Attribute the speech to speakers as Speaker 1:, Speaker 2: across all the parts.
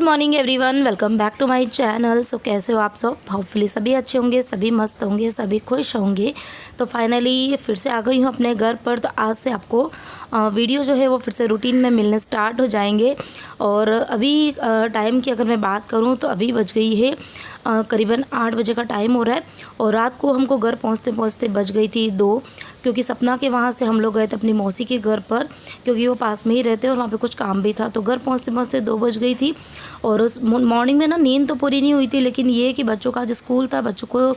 Speaker 1: Morning everyone, welcome back to my channel. So कैसे हो आप सब? होपफुली सभी अच्छे होंगे, सभी मस्त होंगे, सभी खुश होंगे। तो फाइनली फिर से आ गई हूँ अपने घर पर। तो आज से आपको वीडियो जो है वो फिर से रूटीन में मिलने स्टार्ट हो जाएंगे। और अभी टाइम की अगर मैं बात करूँ तो अभी बज गई है करीबन 8 बजे का टाइम हो रहा है। और रात को हमको घर पहुँचते पहुँचते बज गई थी 2, क्योंकि सपना के वहाँ से हम लोग गए थे अपनी मौसी के घर पर, क्योंकि वो पास में ही रहते और वहाँ पे कुछ काम भी था। तो घर पहुँचते पहुँचते 2 बज गई थी। और उस मॉर्निंग में ना नींद तो पूरी नहीं हुई थी, लेकिन ये कि बच्चों का आज स्कूल था, बच्चों को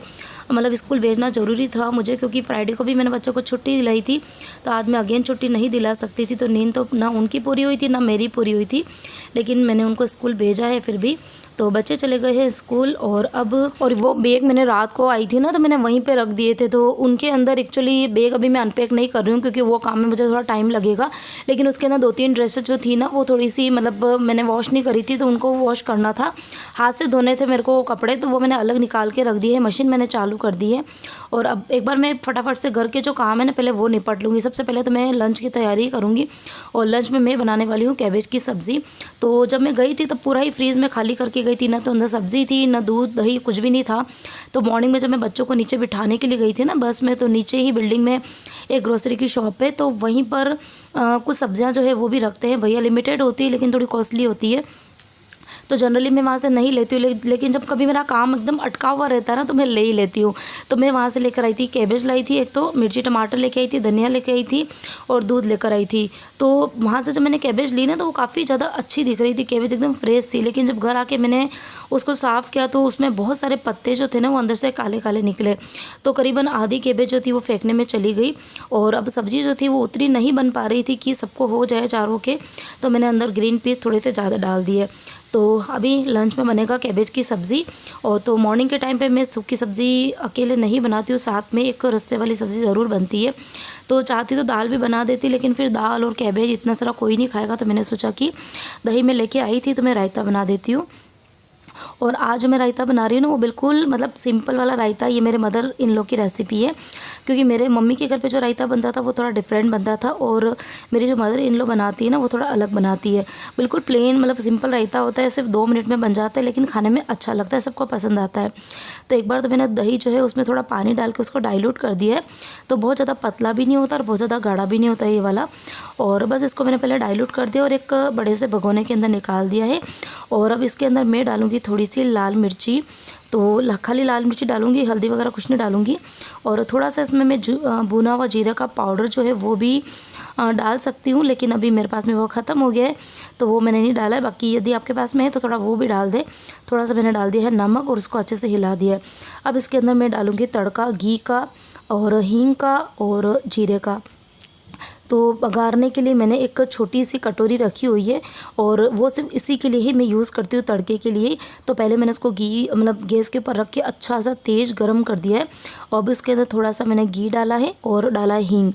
Speaker 1: मतलब स्कूल भेजना ज़रूरी था मुझे, क्योंकि फ्राइडे को भी मैंने बच्चों को छुट्टी दिलाई थी। तो आज मैं अगेन छुट्टी नहीं दिला सकती थी। तो नींद तो ना उनकी पूरी हुई थी ना मेरी पूरी हुई थी, लेकिन मैंने उनको स्कूल भेजा है फिर भी। तो बच्चे चले गए हैं स्कूल। और वो बैग मैंने रात को आई थी ना, तो मैंने वहीं पे रख दिए थे। तो उनके अंदर एक्चुअली बैग अभी मैं अनपैक नहीं कर रही हूँ, क्योंकि वो काम में मुझे थोड़ा टाइम लगेगा। लेकिन उसके अंदर 2-3 ड्रेसेस जो थी ना, वो थोड़ी सी मतलब मैंने वॉश नहीं करी थी, तो उनको वॉश करना था। हाथ से धोने थे मेरे को कपड़े, तो वो मैंने अलग निकाल के रख दिए है। मशीन मैंने चालू कर दी है। और अब एक बार मैं फटाफट से घर के जो काम है ना, पहले वो निपट लूँगी। सबसे पहले तो मैं लंच की तैयारी करूँगी। और लंच में मैं बनाने वाली हूँ कैबेज की सब्ज़ी। तो जब मैं गई थी तो पूरा ही फ्रीज़ में खाली करके गई थी ना, तो अंदर सब्ज़ी थी ना, दूध दही कुछ भी नहीं था। तो मॉर्निंग में जब मैं बच्चों को नीचे बिठाने के लिए गई थी ना बस में, तो नीचे ही बिल्डिंग में एक ग्रोसरी की शॉप है, तो वहीं पर कुछ सब्जियां जो है वो भी रखते हैं भैया। लिमिटेड होती है लेकिन थोड़ी कॉस्टली होती है, तो जनरली मैं वहाँ से नहीं लेती हूँ। लेकिन जब कभी मेरा काम एकदम अटका हुआ रहता है ना, तो मैं ले ही लेती हूँ। तो मैं वहाँ से लेकर आई थी कैबेज लाई थी, एक तो मिर्ची टमाटर लेके आई थी, धनिया लेके आई थी और दूध लेकर आई थी। तो वहाँ से जब मैंने कैबेज ली ना, तो वो काफ़ी ज़्यादा अच्छी दिख रही थी, कैबेज एकदम फ्रेश थी। लेकिन जब घर आके मैंने उसको साफ़ किया तो उसमें बहुत सारे पत्ते जो थे ना, वो अंदर से काले काले निकले। तो करीबन आधी कैबेज जो थी वो फेंकने में चली गई। और अब सब्ज़ी जो थी वो उतनी नहीं बन पा रही थी कि सबको हो जाए चारों के। तो मैंने अंदर ग्रीन पीस थोड़े से ज़्यादा डाल दिए। तो अभी लंच में बनेगा कैबेज की सब्ज़ी। और तो मॉर्निंग के टाइम पे मैं सूखी सब्ज़ी अकेले नहीं बनाती हूँ, साथ में एक रस्से वाली सब्ज़ी ज़रूर बनती है। तो चाहती तो दाल भी बना देती, लेकिन फिर दाल और कैबेज इतना सारा कोई नहीं खाएगा। तो मैंने सोचा कि दही में लेके आई थी, तो मैं रायता बना देती हूँ। और आज जो मैं रायता बना रही हूँ ना, वो बिल्कुल मतलब सिंपल वाला रायता। ये मेरे मदर इन लॉ की रेसिपी है, क्योंकि मेरे मम्मी के घर पे जो रायता बनता था वो थोड़ा डिफरेंट बनता था, और मेरी जो मदर इन लॉ बनाती है ना, वो थोड़ा अलग बनाती है। बिल्कुल प्लेन मतलब सिंपल रायता होता है, सिर्फ 2 मिनट में बन जाता है, लेकिन खाने में अच्छा लगता है, सबको पसंद आता है। तो एक बार तो मैंने दही जो है उसमें थोड़ा पानी डाल के उसको डाइल्यूट कर दिया है। तो बहुत ज़्यादा पतला भी नहीं होता और बहुत ज़्यादा गाढ़ा भी नहीं होता ये वाला। और बस इसको मैंने पहले डाइल्यूट कर दिया और एक बड़े से भगोने के अंदर निकाल दिया है। और अब इसके अंदर मैं डालूँगी थोड़ी सी लाल मिर्ची। तो खाली लाल मिर्ची डालूँगी, हल्दी वगैरह कुछ नहीं डालूँगी। और थोड़ा सा इसमें मैं भुना हुआ जीरा का पाउडर जो है वो भी डाल सकती हूँ, लेकिन अभी मेरे पास में वो ख़त्म हो गया है, तो वो मैंने नहीं डाला है। बाकी यदि आपके पास में है तो थोड़ा वो भी डाल दे। थोड़ा सा मैंने डाल दिया है नमक और उसको अच्छे से हिला दिया है। अब इसके अंदर मैं डालूँगी तड़का घी का और हींग का और जीरे का। तो बघारने के लिए मैंने एक छोटी सी कटोरी रखी हुई है, और वो सिर्फ इसी के लिए ही मैं यूज़ करती हूँ, तड़के के लिए। तो पहले मैंने इसको घी मतलब गैस के ऊपर रख के अच्छा सा तेज़ गरम कर दिया है। और अब इसके अंदर थोड़ा सा मैंने घी डाला है और डाला है हींग।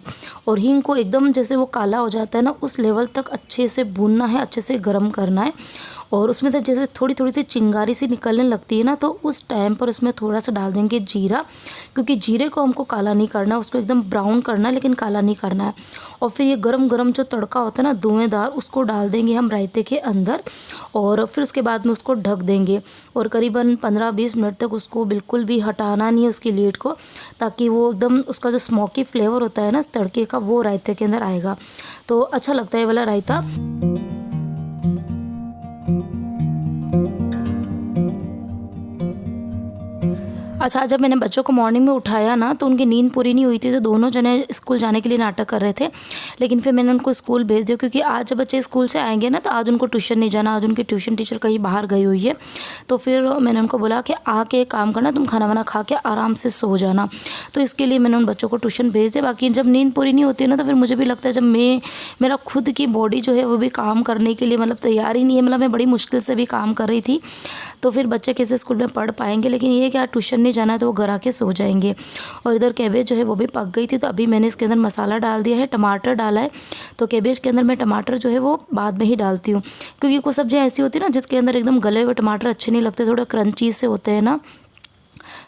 Speaker 1: और हींग को एकदम जैसे वो काला हो जाता है ना, उस लेवल तक अच्छे से भूनना है, अच्छे से गर्म करना है। और उसमें तो जैसे थोड़ी थोड़ी सी चिंगारी सी निकलने लगती है ना, तो उस टाइम पर उसमें थोड़ा सा डाल देंगे जीरा, क्योंकि जीरे को हमको काला नहीं करना, उसको एकदम ब्राउन करना है, लेकिन काला नहीं करना है। और फिर ये गरम गरम जो तड़का होता है ना धुएंदार, उसको डाल देंगे हम रायते के अंदर। और फिर उसके बाद में उसको ढक देंगे और करीबन 15-20 मिनट तक उसको बिल्कुल भी हटाना नहीं है उसकी लीड को, ताकि वो एकदम उसका जो स्मोकी फ्लेवर होता है ना इस तड़के का, वो रायते के अंदर आएगा। तो अच्छा लगता है ये वाला रायता। अच्छा, जब मैंने बच्चों को मॉर्निंग में उठाया ना, तो उनकी नींद पूरी नहीं हुई थी, तो दोनों जने स्कूल जाने के लिए नाटक कर रहे थे। लेकिन फिर मैंने उनको स्कूल भेज दिया, क्योंकि आज जब बच्चे स्कूल से आएंगे ना, तो आज उनको ट्यूशन नहीं जाना, आज उनकी ट्यूशन टीचर कहीं बाहर गई हुई है। तो फिर मैंने उनको बोला कि आके एक काम करना, तुम खाना वाना खा के आराम से सो जाना। तो इसके लिए मैंने उन बच्चों को ट्यूशन भेज दिया। बाकी जब नींद पूरी नहीं होती है ना, तो फिर मुझे भी लगता है जब मेरा खुद की बॉडी जो है वो भी काम करने के लिए मतलब तैयार ही नहीं है, मतलब मैं बड़ी मुश्किल से भी काम कर रही थी। तो फिर बच्चे कैसे स्कूल में पढ़ पाएंगे। लेकिन ये क्या, ट्यूशन नहीं जाना है तो वो घर आके सो जाएंगे। और इधर कैबेज जो है वो भी पक गई थी, तो अभी मैंने इसके अंदर मसाला डाल दिया है, टमाटर डाला है। तो कैबेज के अंदर मैं टमाटर जो है वो बाद में ही डालती हूँ, क्योंकि कुछ सब्जियाँ ऐसी होती है ना जिसके अंदर एकदम गले हुए टमाटर अच्छे नहीं लगते, थोड़े क्रंची से होते हैं ना।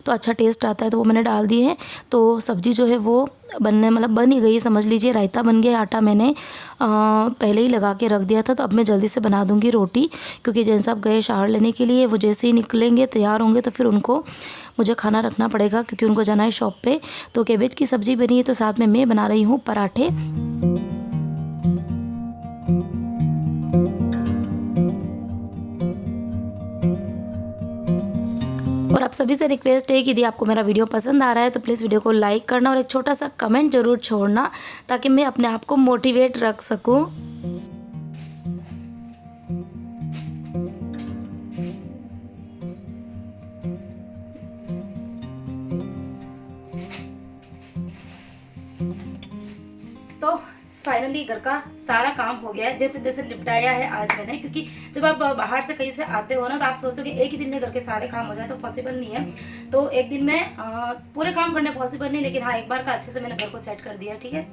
Speaker 1: तो अच्छा टेस्ट आता है, तो वो मैंने डाल दिए हैं। तो सब्ज़ी जो है वो बनने मतलब बन ही गई, समझ लीजिए रायता बन गया। आटा मैंने पहले ही लगा के रख दिया था। तो अब मैं जल्दी से बना दूंगी रोटी, क्योंकि जैन साहब गए शावर लेने के लिए, वो जैसे ही निकलेंगे तैयार होंगे तो फिर उनको मुझे खाना रखना पड़ेगा, क्योंकि उनको जाना है शॉप पे। तो कैबेज की सब्ज़ी बनी है, तो साथ में मैं बना रही हूँ पराठे। और आप सभी से रिक्वेस्ट है कि यदि आपको मेरा वीडियो पसंद आ रहा है तो प्लीज़ वीडियो को लाइक करना और एक छोटा सा कमेंट ज़रूर छोड़ना, ताकि मैं अपने आप को मोटिवेट रख सकूं। तो फाइनली घर का सारा काम हो गया है, जैसे जैसे निपटाया है आज मैंने, क्योंकि जब आप बाहर से कहीं से आते हो ना, तो आप सोचोगे एक ही दिन में घर के सारे काम हो जाए, तो पॉसिबल नहीं है। तो एक दिन में पूरे काम करने पॉसिबल नहीं, लेकिन हाँ एक बार का अच्छे से मैंने घर को सेट कर दिया, ठीक है।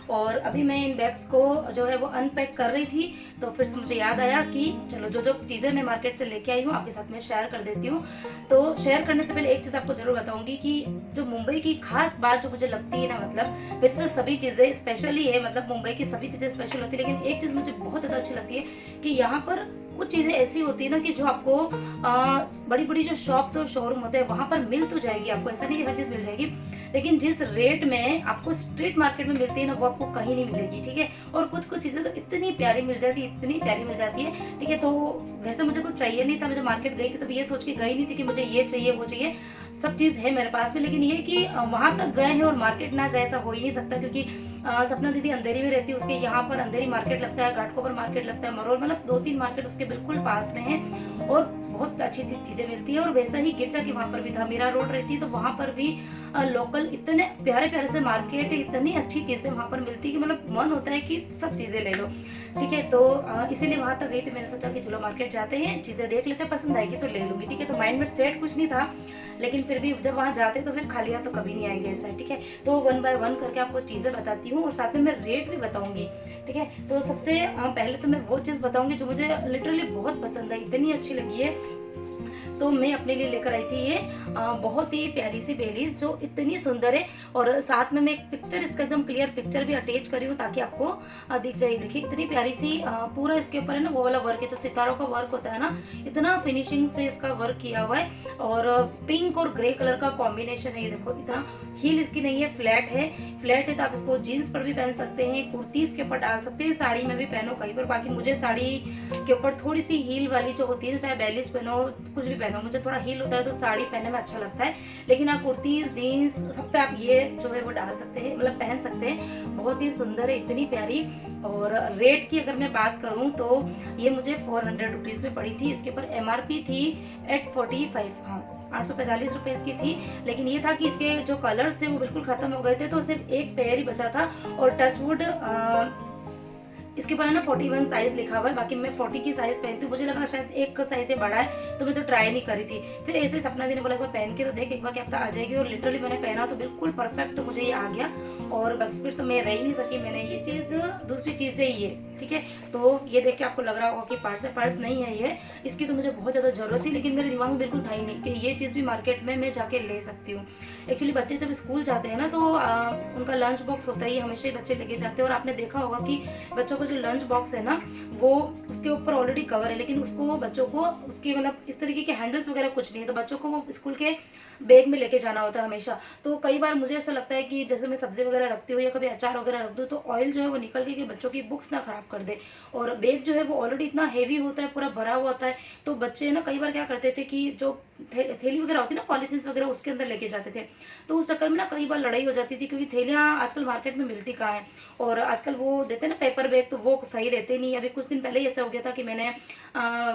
Speaker 1: और अभी मैं इन बैग्स को जो है वो अनपैक कर रही थी, तो फिर से मुझे याद आया कि चलो जो जो चीज़ें मैं मार्केट से लेके आई हूँ आपके साथ में शेयर कर देती हूँ। तो शेयर करने से पहले एक चीज़ आपको जरूर बताऊंगी कि जो मुंबई की खास बात जो मुझे लगती है ना, मतलब वैसे तो सभी चीज़ें स्पेशली है, मतलब मुंबई की सभी चीज़ें स्पेशल होती है, लेकिन एक चीज़ मुझे बहुत ज़्यादा अच्छी लगती है कि यहाँ पर कुछ चीज़ें ऐसी होती है ना कि जो आपको बड़ी बड़ी जो शॉप और शोरूम होते हैं वहाँ पर मिल तो जाएगी आपको, ऐसा नहीं कि हर चीज़ मिल जाएगी, लेकिन जिस रेट में आपको स्ट्रीट मार्केट में मिलती है ना, वो आपको कहीं नहीं मिलेगी, ठीक है। और कुछ कुछ चीज़ें तो इतनी प्यारी मिल जाती है, इतनी प्यारी मिल जाती है, ठीक है। तो वैसे मुझे कुछ चाहिए नहीं था, मैं जब मार्केट गई थी तब ये सोच के गई नहीं थी कि मुझे ये चाहिए वो चाहिए, सब चीज़ है मेरे पास में, लेकिन ये कि वहाँ तक गए हैं और मार्केट ना जाए, ऐसा हो ही नहीं सकता, क्योंकि सपना दीदी अंधेरी में रहती है, उसके यहाँ पर अंधेरी मार्केट लगता है, घाटकोपर मार्केट लगता है, मरोल, मतलब 2-3 मार्केट उसके बिल्कुल पास में है और बहुत अच्छी अच्छी चीज़ें मिलती है। और वैसा ही गिरजा की वहाँ पर भी था, मीरा रोड रहती है तो वहाँ पर भी लोकल इतने प्यारे प्यारे से मार्केट, इतनी अच्छी चीज़ें वहाँ पर मिलती है कि मतलब मन होता है कि सब चीज़ें ले लो, ठीक है। तो इसीलिए वहाँ तक गई थी, मैंने सोचा कि चलो मार्केट जाते हैं, चीज़ें देख लेते हैं, पसंद आएगी तो ले लूँगी, ठीक है। तो माइंड में सेट कुछ नहीं था, लेकिन फिर भी जब वहाँ जाते तो फिर खाली हाथ तो कभी नहीं आएंगे, ऐसा है, ठीक है। तो 1 बाय 1 करके आपको चीज़ें बताती हूँ और साथ में मैं रेट भी बताऊंगी, ठीक है। तो सबसे पहले तो मैं वो चीज़ बताऊंगी जो मुझे लिटरली बहुत पसंद आई, इतनी अच्छी लगी है, तो मैं अपने लिए लेकर आई थी ये बहुत ही प्यारी सी बेलीज जो इतनी सुंदर है। और साथ में मैं एक पिक्चर, इसका एकदम क्लियर पिक्चर भी अटैच करी हूँ ताकि आपको दिख जाए। देखिए इतनी प्यारी सी पूरा इसके ऊपर है ना वो वाला वर्क है, जो सितारों का वर्क होता है ना, इतना फिनिशिंग से इसका वर्क किया हुआ है। और पिंक और ग्रे कलर का कॉम्बिनेशन है, ये देखो इतना। हील इसकी नहीं है, फ्लैट है, फ्लैट है तो आप इसको जीन्स पर भी पहन सकते हैं, कुर्ती इसके ऊपर डाल सकते हैं, साड़ी में भी पहनो कहीं पर। बाकी मुझे साड़ी के ऊपर थोड़ी सी हील वाली जो होती है, चाहे बेलीज पहनो कुछ भी पहनो, मुझे थोड़ा हील होता है तो साड़ी पहनने में अच्छा लगता है। लेकिन आप कुर्ती जीन्स सब पे आप ये जो है वो डाल सकते हैं, मतलब पहन सकते हैं। बहुत ही सुंदर है, इतनी प्यारी। और रेट की अगर मैं बात करूं तो ये मुझे 400 रुपीज़ में पड़ी थी। इसके ऊपर MRP थी 845, हाँ 845 रुपीज़ की थी। लेकिन ये था कि इसके जो कलर्स थे वो बिल्कुल खत्म हो गए थे, तो सिर्फ एक पेयर ही बचा था। और टचवुड इसके ऊपर है ना 41 साइज लिखा हुआ है, बाकी मैं 40 की साइज पहनती हूँ, मुझे लगा शायद एक का साइज बड़ा है तो मैं तो ट्राई नहीं करी थी। फिर ऐसे सपना दी ने बोला एक बार पहन के तो देख, एक बार क्या पता आ जाएगी। और लिटरली मैंने पहना तो बिल्कुल परफेक्ट मुझे ये आ गया। और बस फिर तो मैं रह ही नहीं सकी, मैंने ये चीज़, दूसरी चीज़ है ये, ठीक है। तो ये देख के आपको लग रहा होगा कि पर्स नहीं है ये, इसकी तो मुझे बहुत ज़्यादा ज़रूरत थी, लेकिन मेरे दिमाग में बिल्कुल था ही नहीं कि ये चीज़ भी मार्केट में मैं जाके ले सकती हूँ। एक्चुअली बच्चे जब स्कूल जाते हैं ना तो उनका लंच बॉक्स होता है, हमेशा ही बच्चे लेके जाते हैं। और आपने देखा होगा कि बच्चों का जो लंच बॉक्स है ना, वो उसके ऊपर ऑलरेडी कवर है, लेकिन उसको बच्चों को उसकी मतलब इस तरीके के हैंडल्स वगैरह कुछ नहीं है, तो बच्चों को वो स्कूल के बैग में लेके जाना होता है हमेशा। तो कई बार मुझे ऐसा लगता है कि जैसे मैं सब्जी वगैरह रखती हूँ या कभी अचार वगैरह रख दूँ, तो ऑयल जो है वो निकल के कि बच्चों की बुक्स ना खराब कर दे। और बैग जो है वो ऑलरेडी इतना हैवी होता है, पूरा भरा हुआ होता है, तो बच्चे ना कई बार क्या करते थे कि जो थैली वगैरह होती है ना, पॉलिथीन वगैरह, उसके अंदर लेके जाते थे। तो उस चक्कर में ना कई बार लड़ाई हो जाती थी, क्योंकि थैलियाँ आजकल मार्केट में मिलती कहाँ है। और आजकल वो देते हैं ना पेपर बैग, तो वो सही रहते नहीं। अभी कुछ दिन पहले ही ऐसा हो गया था कि मैंने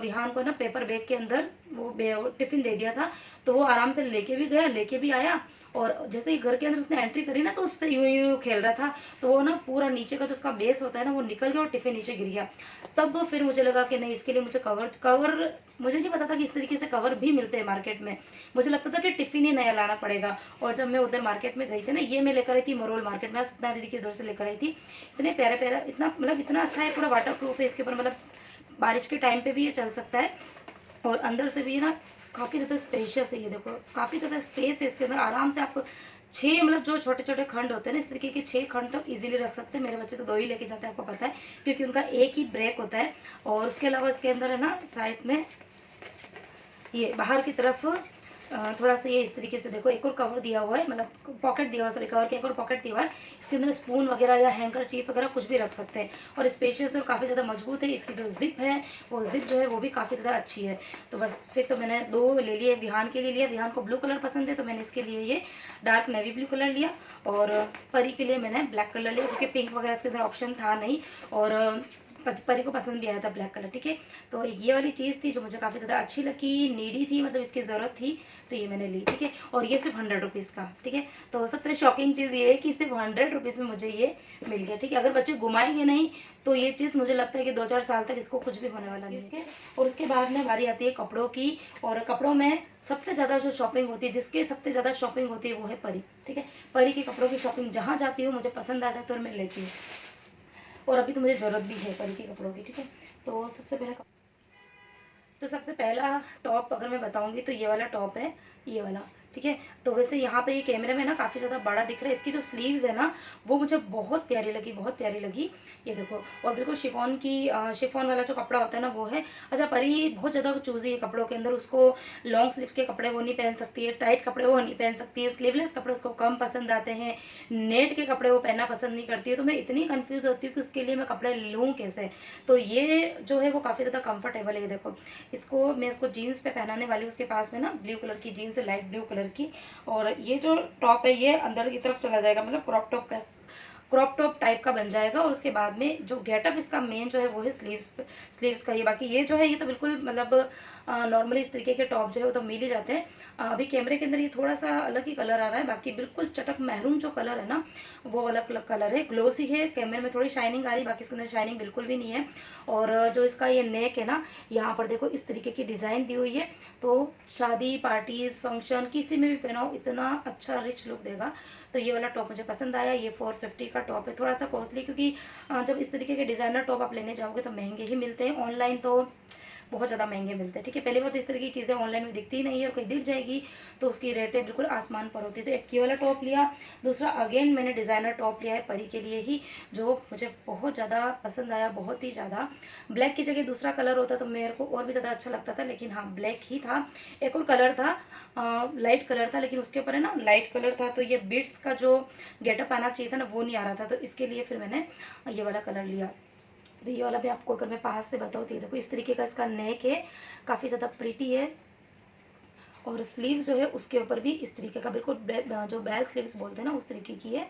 Speaker 1: विहान को ना पेपर बैग के अंदर वो टिफिन दे दिया था, तो वो आराम से लेके भी गया, लेके भी आया। और जैसे ही घर के अंदर उसने एंट्री करी ना, तो उससे यूं यूं खेल रहा था, तो वो ना पूरा नीचे का जो उसका बेस होता है ना, वो निकल गया और टिफिन नीचे गिर गया। तब फिर मुझे लगा कि नहीं, इसके लिए मुझे कवर मुझे नहीं पता था कि इस तरीके से कवर भी मिलते हैं मार्केट में। मुझे लगता था कि टिफिन ही नया लाना पड़ेगा। और जब मैं उधर मार्केट में गई थी ना, ये मैं लेकर आई थी मरोल मार्केट में, सतना दीदी की उधर से लेकर आई थी। इतने प्यारे प्यारा, इतना मतलब इतना अच्छा है, पूरा वाटर प्रूफ है इसके ऊपर, मतलब बारिश के टाइम पे भी ये चल सकता है। और अंदर से भी ना काफ़ी ज़्यादा स्पेशियस है, ये देखो काफ़ी ज़्यादा स्पेस है इसके अंदर। आराम से आप 6 मतलब जो छोटे-छोटे खंड होते हैं ना, इस तरीके के 6 खंड तो इज़िली रख सकते हैं। मेरे बच्चे तो 2 ही लेके जाते हैं, आपको पता है, क्योंकि उनका एक ही ब्रेक होता है। और उसके अलावा इसके अंदर है ना साइड में ये बाहर की तरफ थोड़ा सा ये इस तरीके से देखो एक और कवर दिया हुआ है, मतलब पॉकेट दिया हुआ है, सॉरी कवर के एक और पॉकेट दिया हुआ है। इसके अंदर स्पून वगैरह या हैंकर चीफ वगैरह कुछ भी रख सकते हैं। और स्पेशियस और काफ़ी ज़्यादा मजबूत है। इसकी जो जिप है वो जिप जो है वो भी काफ़ी ज़्यादा अच्छी है। तो बस फिर तो मैंने 2 ले लिए। विहान के लिए लिया, विहान को ब्लू कलर पसंद है तो मैंने इसके लिए ये डार्क नेवी ब्लू कलर लिया। और परी के लिए मैंने ब्लैक कलर लिया, क्योंकि पिंक वगैरह इसके अंदर ऑप्शन था नहीं। और परी को पसंद भी आया था ब्लैक कलर, ठीक है। तो ये वाली चीज़ थी जो मुझे काफ़ी ज़्यादा अच्छी लगी, नीडी थी, मतलब इसकी ज़रूरत थी, तो ये मैंने ली, ठीक है। और ये सिर्फ 100 रुपीज़ का, ठीक है। तो सबसे शॉकिंग चीज़ ये है कि सिर्फ 100 रुपीज़ में मुझे ये मिल गया, ठीक है। अगर बच्चे घुमाएंगे नहीं तो ये चीज़ मुझे लगता है कि 2-4 साल तक इसको कुछ भी होने वाला नहीं है। और उसके बाद में बारी आती है कपड़ों की। और कपड़ों में सबसे ज़्यादा जो शॉपिंग होती है, जिसके सबसे ज़्यादा शॉपिंग होती है वो है परी, ठीक है। परी के कपड़ों की शॉपिंग जहाँ जाती हूँ मुझे पसंद आ जाता है और मैं लेती हूँ। और अभी तो मुझे ज़रूरत भी है परी के कपड़ों की, ठीक है। तो सबसे पहला टॉप अगर मैं बताऊंगी तो ये वाला टॉप है, ये वाला, ठीक है। तो वैसे यहाँ पे ये कैमरे में ना काफ़ी ज़्यादा बड़ा दिख रहा है। इसकी जो स्लीव्स है ना वो मुझे बहुत प्यारी लगी, बहुत प्यारी लगी, ये देखो। और बिल्कुल शिफॉन की शिफॉन वाला जो कपड़ा होता है ना वो है। अच्छा, परी बहुत ज़्यादा चूज़ी है कपड़ों के अंदर। उसको लॉन्ग स्लीव्स के कपड़े वो नहीं पहन सकती है, टाइट कपड़े वो नहीं पहन सकती है, स्लीवलेस कपड़े उसको कम पसंद आते हैं, नेट के कपड़े वो पहनना पसंद नहीं करती है। तो मैं इतनी कन्फ्यूज़ होती हूँ कि उसके लिए मैं कपड़े लूँ कैसे। तो ये जो है वो काफ़ी ज़्यादा कम्फर्टेबल है, ये देखो। मैं इसको जीन्स पे पहनाने वाली हूँ। उसके पास में ना ब्लू कलर की जीन्स है, लाइट ब्लू कलर की। और ये जो टॉप है ये अंदर की तरफ चला जाएगा, मतलब क्रॉप टॉप टाइप का बन जाएगा। और उसके बाद में जो गेटअप इसका मेन जो है वो है स्लीव्स का। ये बाकी ये जो है ये तो बिल्कुल मतलब नॉर्मली इस तरीके के टॉप जो है वो तो मिल ही जाते हैं। अभी कैमरे के अंदर ये थोड़ा सा अलग ही कलर आ रहा है, बाकी बिल्कुल चटक मैरून जो कलर है ना वो अलग अलग कलर है, ग्लोसी है। कैमरे में थोड़ी शाइनिंग आ रही है, बाकी इसके अंदर शाइनिंग बिल्कुल भी नहीं है। और जो इसका ये नेक है ना, यहाँ पर देखो इस तरीके की डिज़ाइन दी हुई है। तो शादी पार्टीज फंक्शन किसी में भी पहनाओ इतना अच्छा रिच लुक देगा। तो ये वाला टॉप मुझे पसंद आया। ये 450 का टॉप है, थोड़ा सा कॉस्टली, क्योंकि जब इस तरीके के डिज़ाइनर टॉप आप लेने जाओगे तो महंगे ही मिलते हैं। ऑनलाइन तो बहुत ज़्यादा महंगे मिलते हैं, ठीक है। पहली बात तो इस तरह की चीज़ें ऑनलाइन में दिखती ही नहीं है, और कहीं दिख जाएगी तो उसकी रेटें बिल्कुल आसमान पर होती है। तो एक ये वाला टॉप लिया। दूसरा अगेन मैंने डिज़ाइनर टॉप लिया है परी के लिए ही, जो मुझे बहुत ज़्यादा पसंद आया, बहुत ही ज़्यादा। ब्लैक की जगह दूसरा कलर होता तो मेरे को और भी ज़्यादा अच्छा लगता था, लेकिन हाँ ब्लैक ही था। एक और कलर था, लाइट कलर था, लेकिन उसके ऊपर है ना लाइट कलर था, तो ये बीट्स का जो गेटअप आना चाहिए था ना वो नहीं आ रहा था। तो इसके लिए फिर मैंने ये वाला कलर लिया। तो ये वाला भी आपको अगर मैं पास से बताऊँ तो ये देखो इस तरीके का इसका नेक है, काफ़ी ज़्यादा प्रीटी है। और स्लीव जो है उसके ऊपर भी इस तरीके का बिल्कुल जो बैल स्लीव्स बोलते हैं ना उस तरीके की है।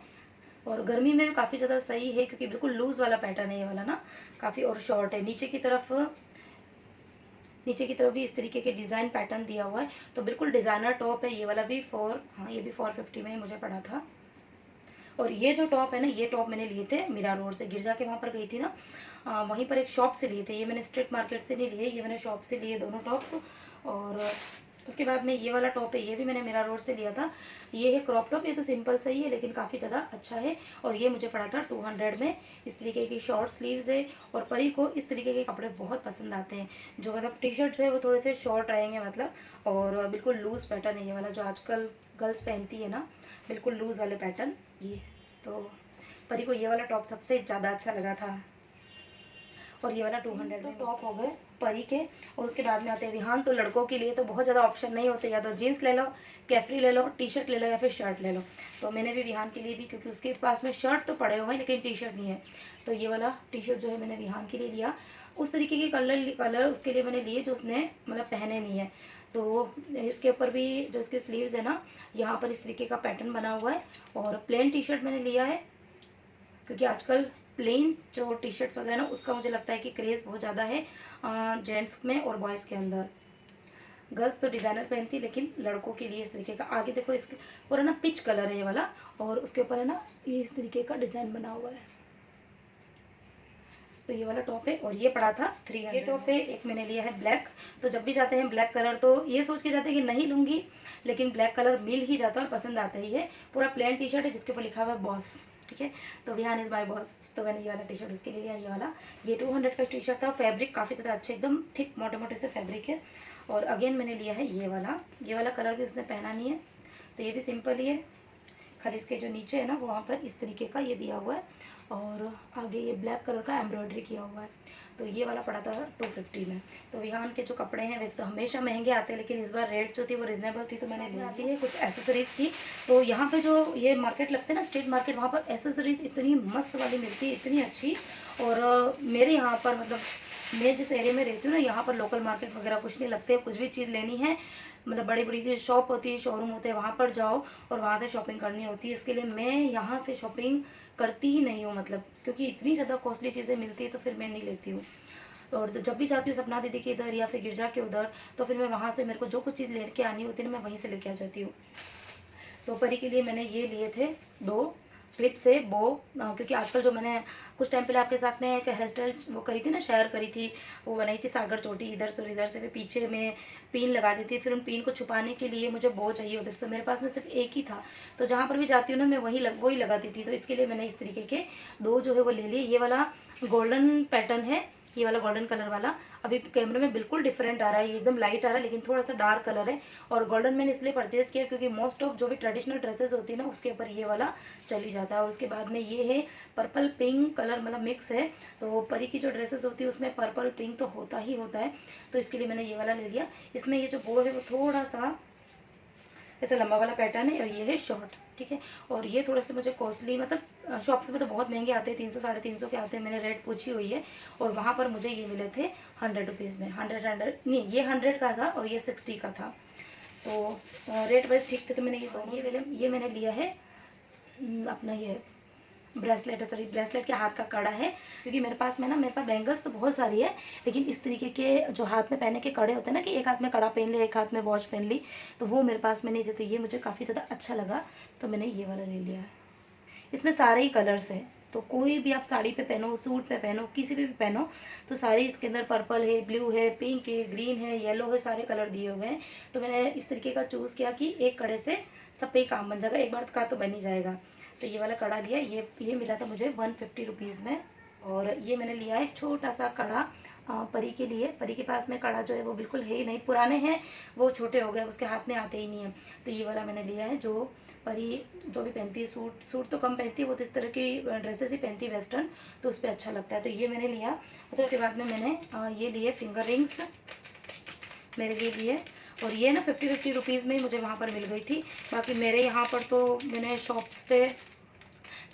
Speaker 1: और गर्मी में भी काफ़ी ज़्यादा सही है, क्योंकि बिल्कुल लूज़ वाला पैटर्न है ये वाला ना, काफ़ी। और शॉर्ट है, नीचे की तरफ भी इस तरीके के डिज़ाइन पैटर्न दिया हुआ है। तो बिल्कुल डिज़ाइनर टॉप है। ये वाला भी ये भी 450 में ही मुझे पड़ा था। और ये जो टॉप है ना, ये टॉप मैंने लिए थे मीरा रोड से, गिरजा के वहाँ पर गई थी ना, वहीं पर एक शॉप से लिए थे। ये मैंने स्ट्रीट मार्केट से नहीं लिए, ये मैंने शॉप से लिए दोनों टॉप। और उसके बाद में ये वाला टॉप है, ये भी मैंने मीरा रोड से लिया था। ये है क्रॉप टॉप, ये तो सिंपल सा ही है लेकिन काफ़ी ज़्यादा अच्छा है। और ये मुझे पड़ा था 200 में। इस तरीके की शॉर्ट स्लीव्स है। और परी को इस तरीके के कपड़े बहुत पसंद आते हैं, जो मतलब टी शर्ट जो है वो थोड़े से शॉर्ट रहेंगे मतलब, और बिल्कुल लूज़ पैटर्न है ये वाला जो आजकल गर्ल्स पहनती है ना, बिल्कुल लूज़ वाले पैटर्न ये। तो परी को ये वाला टॉप सबसे ज़्यादा अच्छा लगा था। और ये वाला 200 तो टॉप हो गए परी के। और उसके बाद में आते हैं विहान। तो लड़कों के लिए तो बहुत ज़्यादा ऑप्शन नहीं होते, या तो जीन्स ले लो, कैफरी ले लो, टी शर्ट ले लो, या फिर शर्ट ले लो। तो मैंने भी विहान के लिए भी, क्योंकि उसके पास में शर्ट तो पड़े हुए हैं लेकिन टी शर्ट नहीं है, तो ये वाला टी शर्ट जो है मैंने विहान के लिए लिया। उस तरीके के कलर उसके लिए मैंने लिए जो उसने मतलब पहने नहीं है। तो इसके ऊपर भी जो इसके स्लीव्स है ना, यहाँ पर इस तरीके का पैटर्न बना हुआ है। और प्लेन टी शर्ट मैंने लिया है, क्योंकि आजकल प्लेन जो टी शर्ट्स वगैरह ना उसका मुझे लगता है कि क्रेज़ बहुत ज़्यादा है जेंट्स में और बॉयज़ के अंदर। गर्ल्स तो डिज़ाइनर पहनती, लेकिन लड़कों के लिए इस तरीके का आगे देखो, इसके पूरा ना पिच कलर है ये वाला, और उसके ऊपर है ना ये इस तरीके का डिज़ाइन बना हुआ है। तो ये वाला टॉप है। और ये पड़ा था 300। ये टॉप है। एक मैंने लिया है ब्लैक। तो जब भी जाते हैं ब्लैक कलर तो ये सोच के जाते हैं कि नहीं लूँगी, लेकिन ब्लैक कलर मिल ही जाता है और पसंद आता ही है। पूरा प्लेन टी शर्ट है जिसके ऊपर लिखा हुआ है बॉस, ठीक है। तो विहान इज़ माय बॉस, तो मैंने ये वाला टी शर्ट उसके लिए लिया। ये वाला ये 200 का टी शर्ट था। फैब्रिक काफ़ी ज़्यादा अच्छा, एकदम थिक मोटे मोटे से फैब्रिक है। और अगेन मैंने लिया है ये वाला कलर भी उसने पहना नहीं है, तो ये भी सिंपल ही है, खाली इसके जो नीचे है ना वहाँ पर इस तरीके का ये दिया हुआ है और आगे ये ब्लैक कलर का एम्ब्रॉयडरी किया हुआ है। तो ये वाला पड़ा था 250 में। तो विहान के जो कपड़े हैं वैसे तो हमेशा महंगे आते हैं, लेकिन इस बार रेट जो थी वो रिजनेबल थी, तो मैंने ले आती है कुछ एसेसरीज़ की। तो यहाँ पे जो ये मार्केट लगता है ना, स्ट्रीट मार्केट, वहाँ पर एसेसरीज़ इतनी मस्त वाली मिलती है, इतनी अच्छी। और मेरे यहाँ पर मतलब मैं जिस एरिया में रहती हूँ ना, यहाँ पर लोकल मार्केट वगैरह कुछ नहीं लगते। कुछ भी चीज़ लेनी है, मतलब बड़ी बड़ी शॉप होती है, शोरूम होते हैं, वहाँ पर जाओ और वहाँ से शॉपिंग करनी होती है। इसके लिए मैं यहाँ से शॉपिंग करती ही नहीं हूँ, मतलब क्योंकि इतनी ज़्यादा कॉस्टली चीज़ें मिलती है तो फिर मैं नहीं लेती हूँ। और जब भी जाती हूँ सपना दीदी के इधर या फिर गिरजा के उधर, तो फिर मैं वहाँ से मेरे को जो कुछ चीज़ लेके आनी होती है ना, मैं वहीं से लेके आ जाती हूँ। तो परी के लिए मैंने ये लिए थे 2 क्लिप से बो, क्योंकि आजकल जो मैंने कुछ टाइम पहले आपके साथ में एक हेयर स्टाइल वो करी थी ना, शेयर करी थी, वो बनाई थी सागर चोटी, इधर से फिर पीछे में पिन लगा दी थी। फिर उन पिन को छुपाने के लिए मुझे बो चाहिए होते थे, तो मेरे पास में सिर्फ एक ही था। तो जहाँ पर भी जाती हूँ ना मैं वही लगाती थी। तो इसके लिए मैंने इस तरीके के 2 जो है वो ले लिए। ये वाला गोल्डन पैटर्न है, ये वाला गोल्डन कलर वाला। अभी कैमरे में बिल्कुल डिफरेंट आ रहा है, ये एकदम लाइट आ रहा है, लेकिन थोड़ा सा डार्क कलर है। और गोल्डन मैंने इसलिए परचेज़ किया क्योंकि मोस्ट ऑफ जो भी ट्रेडिशनल ड्रेसेस होती है ना, उसके ऊपर ये वाला चली जाता है। और उसके बाद में ये है पर्पल पिंक कलर, मतलब मिक्स है। तो परी की जो ड्रेसेस होती है उसमें पर्पल पिंक तो होता ही होता है, तो इसके लिए मैंने ये वाला ले लिया। इसमें ये जो बो है वो थोड़ा सा ऐसा लंबा वाला पैटर्न है, और ये है शॉर्ट, ठीक है। और ये थोड़े से मुझे कॉस्टली, मतलब शॉप से तो बहुत महंगे आते हैं, 300 साढ़े 300 के आते हैं, मैंने रेट पूछी हुई है। और वहाँ पर मुझे ये मिले थे 100 रुपीज़ में, 100 नहीं, ये 100 का था और ये 60 का था। तो रेट वाइज ठीक थे, तो मैंने ये मैंने लिया है अपना ये ब्रेसलेट है, सॉरी ब्रेसलेट के हाथ का कड़ा है। क्योंकि मेरे पास बैंगल्स तो बहुत सारी है, लेकिन इस तरीके के जो हाथ में पहने के कड़े होते हैं ना, कि एक हाथ में कड़ा पहन लिया, एक हाथ में वॉच पहन ली, तो वो मेरे पास में नहीं थे। तो ये मुझे काफ़ी ज़्यादा अच्छा लगा, तो मैंने ये वाला ले लिया है। इसमें सारे ही कलर्स हैं, तो कोई भी आप साड़ी पे पहनो, सूट पे पहनो, किसी पे भी पहनो, तो सारे इसके अंदर पर्पल है, ब्लू है, पिंक है, ग्रीन है, येलो है, सारे कलर दिए हुए हैं। तो मैंने इस तरीके का चूज़ किया कि एक कड़े से सब पे ही काम बन जाएगा, एक बार का तो बन ही जाएगा। तो ये वाला कड़ा लिया, ये मिला था मुझे 150 रुपीज़ में। और ये मैंने लिया है छोटा सा कड़ा परी के लिए। परी के पास में कड़ा जो है वो बिल्कुल है ही नहीं, पुराने हैं, वो छोटे हो गए, उसके हाथ में आते ही नहीं है। तो ये वाला मैंने लिया है, जो परी जो भी पहनती है, सूट तो कम पहनती है, वो तो इस तरह की ड्रेसेस ही पहनती है वेस्टर्न, तो उस पर अच्छा लगता है। तो ये मैंने लिया। तो उसके बाद में मैंने ये लिए फिंगर रिंग्स मेरे लिए। और ये ना 50 रुपीज़ में ही मुझे वहाँ पर मिल गई थी। बाकी मेरे यहाँ पर तो मैंने शॉप्स पे,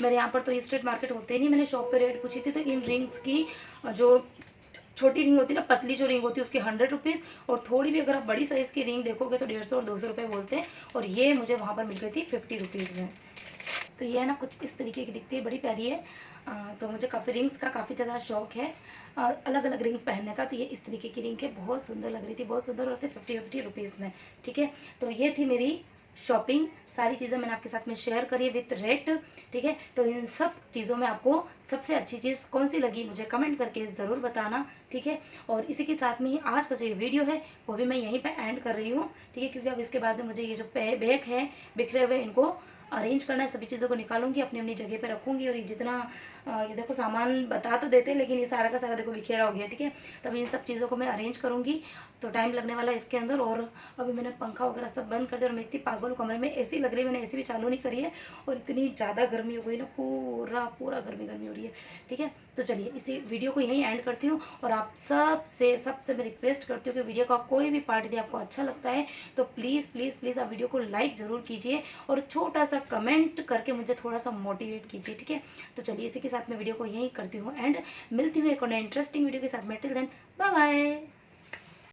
Speaker 1: मेरे यहाँ पर तो ये स्ट्रीट मार्केट होते नहीं, मैंने शॉप पे रेट पूछी थी, तो इन रिंग्स की जो छोटी रिंग होती है ना, पतली जो रिंग होती है, उसकी 100 रुपीज़, और थोड़ी भी अगर आप बड़ी साइज़ की रिंग देखोगे तो 150 और 200 रुपये बोलते हैं। और ये मुझे वहाँ पर मिल गई थी 50 रुपीज़ में। तो ये है ना कुछ इस तरीके की दिखती है, बड़ी प्यारी है। तो मुझे काफ़ी रिंग्स का काफ़ी ज़्यादा शौक है, अलग अलग रिंग्स पहनने का। तो ये इस तरीके की रिंग है, बहुत सुंदर लग रही थी, बहुत सुंदर, और थे 50 रुपीज़ में, ठीक है। तो ये थी मेरी शॉपिंग, सारी चीज़ें मैंने आपके साथ में शेयर करी है विथ रेट, ठीक है। तो इन सब चीज़ों में आपको सबसे अच्छी चीज़ कौन सी लगी मुझे कमेंट करके ज़रूर बताना, ठीक है। और इसी के साथ में ही आज का जो ये वीडियो है वो भी मैं यहीं पे एंड कर रही हूँ, ठीक है। क्योंकि अब इसके बाद में मुझे ये जो बैग है बिखरे हुए, इनको अरेंज करना है, सभी चीज़ों को निकालूंगी, अपनी अपनी जगह पे रखूंगी। और ये जितना ये देखो सामान बता तो देते हैं, लेकिन ये सारा का सारा देखो बिखेरा हो गया, ठीक है। तब इन सब चीज़ों को मैं अरेंज करूँगी, तो टाइम लगने वाला है इसके अंदर। और अभी मैंने पंखा वगैरह सब बंद कर दिया, और मैं इतनी पागल कमरे में एसी लग रही है, मैंने एसी भी चालू नहीं करी है, और इतनी ज़्यादा गर्मी हो गई ना, पूरा गर्मी हो रही है, ठीक है। तो चलिए इसी वीडियो को यहीं एंड करती हूँ। और आप सबसे मैं रिक्वेस्ट करती हूँ कि वीडियो का कोई भी पार्ट यदि आपको अच्छा लगता है तो प्लीज़ प्लीज़ प्लीज़ आप वीडियो को लाइक ज़रूर कीजिए, और छोटा सा कमेंट करके मुझे थोड़ा सा मोटिवेट कीजिए, ठीक है। तो चलिए इसी के साथ मैं वीडियो को यहीं करती हूँ एंड, मिलती हूँ एक और इंटरेस्टिंग वीडियो के साथ में। Till then bye bye.